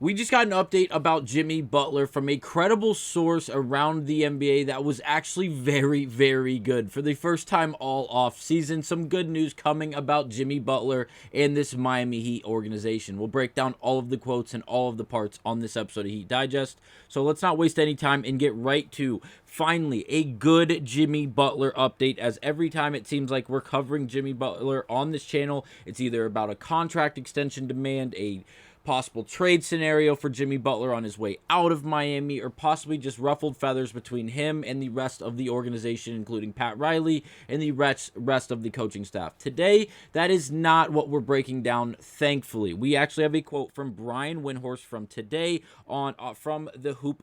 We just got an update about Jimmy Butler from a credible source around the NBA that was actually very, very good. For the first time all off season, some good news coming about Jimmy Butler and this Miami Heat organization. We'll break down all of the quotes and all of the parts on this episode of Heat Digest. So let's not waste any time and get right to finally a good Jimmy Butler update, as every time it seems like we're covering Jimmy Butler on this channel, it's either about a contract extension demand, a possible trade scenario for Jimmy Butler on his way out of Miami, or possibly just ruffled feathers between him and the rest of the organization, including Pat Riley and the rest of the coaching staff. Today, that is not what we're breaking down, thankfully. We actually have a quote from Brian Windohorst from today on from the Hoop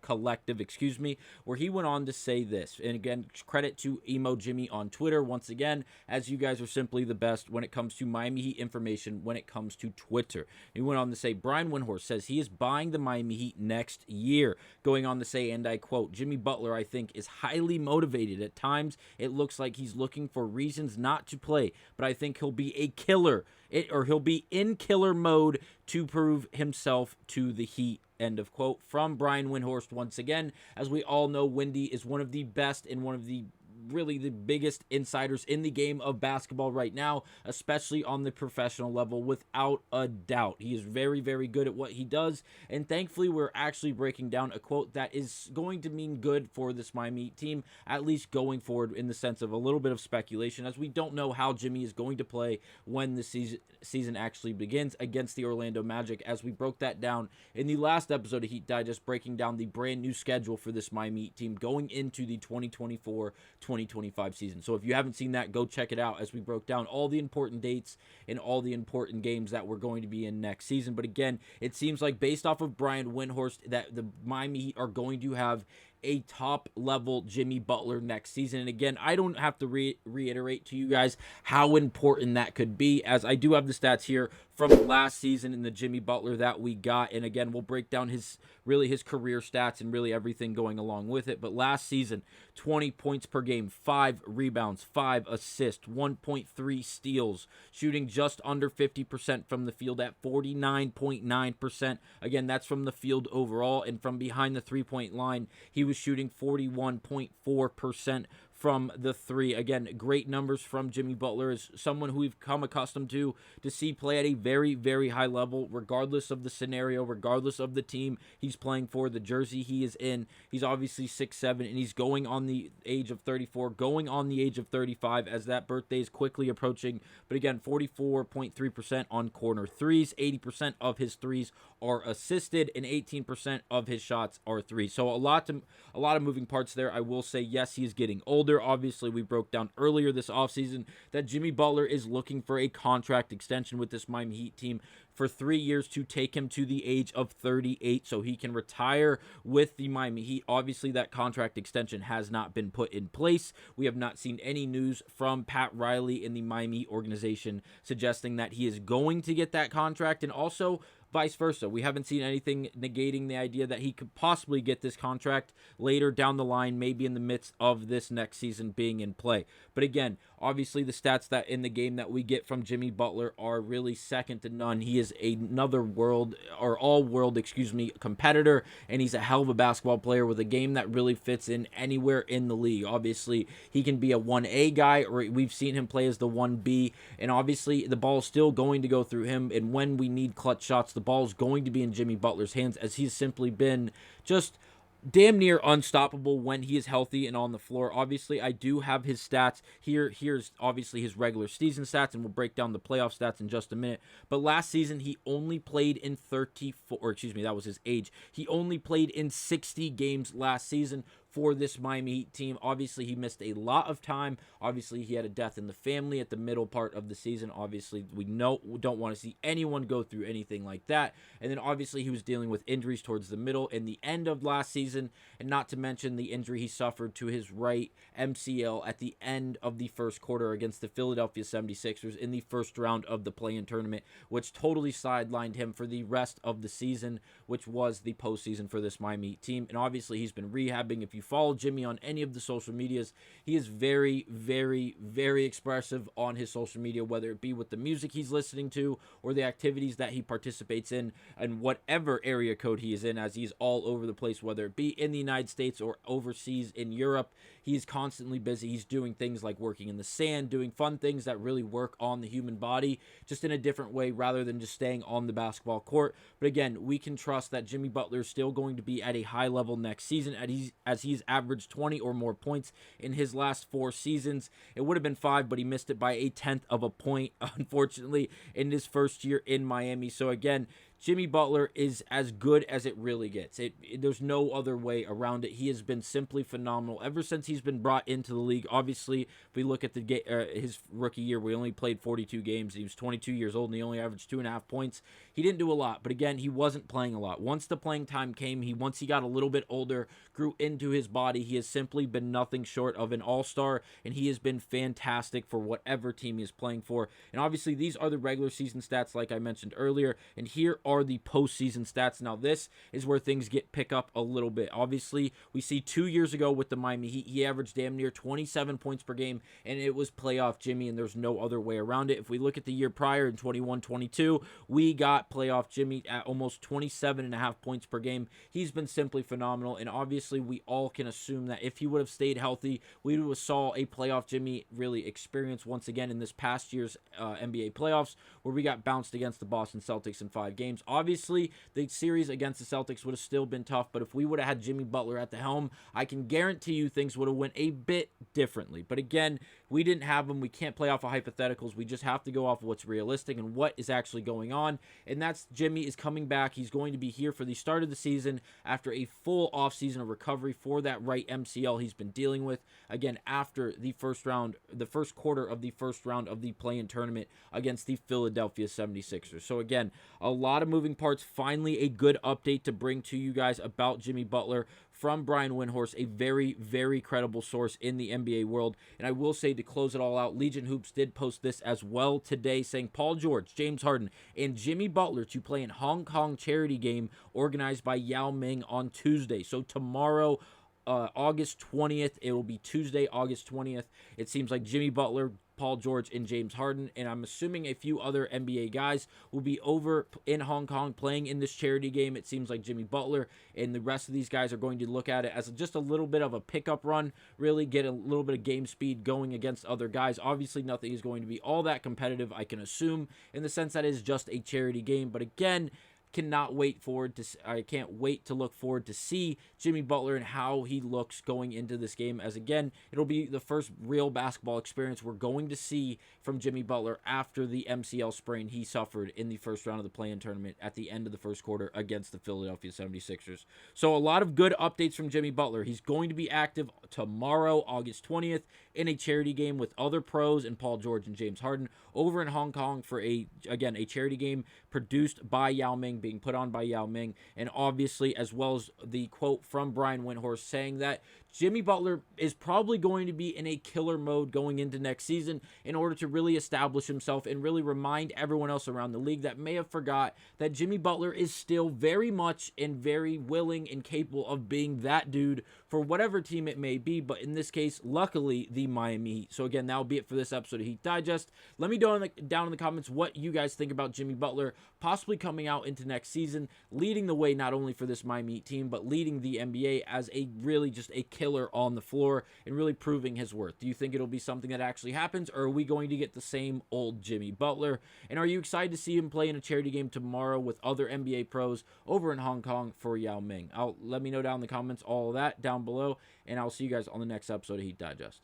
Collective, where he went on to say this. And again, credit to Emo Jimmy on Twitter once again, as you guys are simply the best when it comes to Miami Heat information when it comes to Twitter. He went on to say, Brian Windohorst says he is buying the Miami Heat next year. Going on to say, and I quote, Jimmy Butler, I think, is highly motivated. At times, it looks like he's looking for reasons not to play, but I think he'll be a killer, or he'll be in killer mode to prove himself to the Heat. End of quote from Brian Windohorst once again. As we all know, Windy is one of the best and one of the really the biggest insiders in the game of basketball right now, especially on the professional level, without a doubt. He is very, very good at what he does, and thankfully we're actually breaking down a quote that is going to mean good for this Miami team, at least going forward, in the sense of a little bit of speculation, as we don't know how Jimmy is going to play when the season actually begins against the Orlando Magic, as we broke that down in the last episode of Heat Digest, breaking down the brand new schedule for this Miami Heat team going into the 2024-2025 season. So if you haven't seen that, go check it out, as we broke down all the important dates and all the important games that we're going to be in next season. But again, it seems like based off of Brian Windohorst that the Miami Heat are going to have a top-level Jimmy Butler next season. And again, I don't have to reiterate to you guys how important that could be, as I do have the stats here from last season in the Jimmy Butler that we got. And again, we'll break down his career stats and really everything going along with it. But last season, 20 points per game, 5 rebounds, 5 assists, 1.3 steals, shooting just under 50% from the field at 49.9%. Again, that's from the field overall, and from behind the three-point line, he was shooting 41.4% from the three. Again, great numbers from Jimmy Butler, as someone who we've come accustomed to see play at a very, very high level, regardless of the scenario, regardless of the team he's playing for, the jersey he is in. He's obviously 6'7", and he's going on the age of 34, going on the age of 35, as that birthday is quickly approaching. But again, 44.3% on corner threes, 80% of his threes are assisted, and 18% of his shots are threes. So a lot of moving parts there. I will say, yes, he is getting older. Obviously, we broke down earlier this offseason that Jimmy Butler is looking for a contract extension with this Miami Heat team for 3 years to take him to the age of 38 so he can retire with the Miami Heat. Obviously, that contract extension has not been put in place. We have not seen any news from Pat Riley in the Miami Heat organization suggesting that he is going to get that contract, and also vice versa. We haven't seen anything negating the idea that he could possibly get this contract later down the line, maybe in the midst of this next season being in play. But again, obviously the stats that in the game that we get from Jimmy Butler are really second to none. He is another all-world competitor, and he's a hell of a basketball player with a game that really fits in anywhere in the league. Obviously, he can be a 1A guy, or we've seen him play as the 1B, and obviously the ball is still going to go through him, and when we need clutch shots, the ball is going to be in Jimmy Butler's hands, as he's simply been just damn near unstoppable when he is healthy and on the floor. Obviously, I do have his stats here. Here's obviously his regular season stats, and we'll break down the playoff stats in just a minute. But last season, he only played in that was his age. He only played in 60 games last season for this Miami Heat team. Obviously, he missed a lot of time. Obviously, he had a death in the family at the middle part of the season. Obviously, we don't want to see anyone go through anything like that. And then obviously, he was dealing with injuries towards the middle and the end of last season, and not to mention the injury he suffered to his right MCL at the end of the first quarter against the Philadelphia 76ers in the first round of the play-in tournament, which totally sidelined him for the rest of the season, which was the postseason for this Miami Heat team. And obviously, he's been rehabbing. If you you follow Jimmy on any of the social medias, he is very, very, very expressive on his social media, whether it be with the music he's listening to or the activities that he participates in, and whatever area code he is in, as he's all over the place, whether it be in the United States or overseas in Europe. He's constantly busy. He's doing things like working in the sand, doing fun things that really work on the human body, just in a different way rather than just staying on the basketball court. But again, we can trust that Jimmy Butler is still going to be at a high level next season, as he's averaged 20 or more points in his last 4 seasons. It would have been 5, but he missed it by a tenth of a point, unfortunately, in his first year in Miami. So again, Jimmy Butler is as good as it really gets. There's no other way around it. He has been simply phenomenal ever since he's been brought into the league. Obviously, if we look at his rookie year, we only played 42 games. He was 22 years old, and he only averaged 2.5 points. He didn't do a lot, but again, he wasn't playing a lot. Once the playing time came, once he got a little bit older, grew into his body, he has simply been nothing short of an all-star, and he has been fantastic for whatever team he is playing for. And obviously, these are the regular season stats, like I mentioned earlier, and here are the postseason stats. Now, this is where things pick up a little bit. Obviously, we see 2 years ago with the Miami Heat, he averaged damn near 27 points per game, and it was playoff Jimmy, and there's no other way around it. If we look at the year prior in 21-22, we got playoff Jimmy at almost 27.5 points per game. He's been simply phenomenal, and obviously, we all can assume that if he would have stayed healthy, we would have saw a playoff Jimmy really experience once again in this past year's NBA playoffs, where we got bounced against the Boston Celtics in 5 games. Obviously, the series against the Celtics would have still been tough, but if we would have had Jimmy Butler at the helm, I can guarantee you things would have went a bit differently. But again, we didn't have him. We can't play off of hypotheticals. We just have to go off of what's realistic and what is actually going on, and that's Jimmy is coming back. He's going to be here for the start of the season after a full offseason of recovery for that right MCL he's been dealing with, again, after the first quarter of the first round of the play-in tournament against the Philadelphia 76ers. So again, a lot of moving parts. Finally, a good update to bring to you guys about Jimmy Butler from Brian Windohorst, a very, very credible source in the NBA world. And I will say, to close it all out, Legion Hoops did post this as well today, saying Paul George, James Harden, and Jimmy Butler to play in Hong Kong charity game organized by Yao Ming on Tuesday. So tomorrow, August 20th, it will be Tuesday, August 20th. It seems like Jimmy Butler, Paul George, and James Harden, and I'm assuming a few other NBA guys will be over in Hong Kong playing in this charity game. It seems like Jimmy Butler and the rest of these guys are going to look at it as just a little bit of a pickup run, really get a little bit of game speed going against other guys. Obviously, nothing is going to be all that competitive, I can assume, in the sense that it is just a charity game. But again, I can't wait to look forward to see Jimmy Butler and how he looks going into this game, as again, it'll be the first real basketball experience we're going to see from Jimmy Butler after the MCL sprain he suffered in the first round of the play-in tournament at the end of the first quarter against the Philadelphia 76ers. So a lot of good updates from Jimmy Butler. He's going to be active tomorrow, August 20th, in a charity game with other pros and Paul George and James Harden over in Hong Kong for a charity game produced by Yao Ming, being put on by Yao Ming, and obviously as well as the quote from Brian Windohorst saying that Jimmy Butler is probably going to be in a killer mode going into next season in order to really establish himself and really remind everyone else around the league that may have forgot that Jimmy Butler is still very much and very willing and capable of being that dude for whatever team it may be, but in this case, luckily, the Miami Heat. So again, that'll be it for this episode of Heat Digest. Let me know down in the comments what you guys think about Jimmy Butler possibly coming out into next season, leading the way not only for this Miami Heat team, but leading the NBA as a really just a killer on the floor and really proving his worth. Do you think it'll be something that actually happens, or are we going to get the same old Jimmy Butler? And are you excited to see him play in a charity game tomorrow with other NBA pros over in Hong Kong for Yao Ming? Let me know down in the comments all of that down below, and I'll see you guys on the next episode of Heat Digest.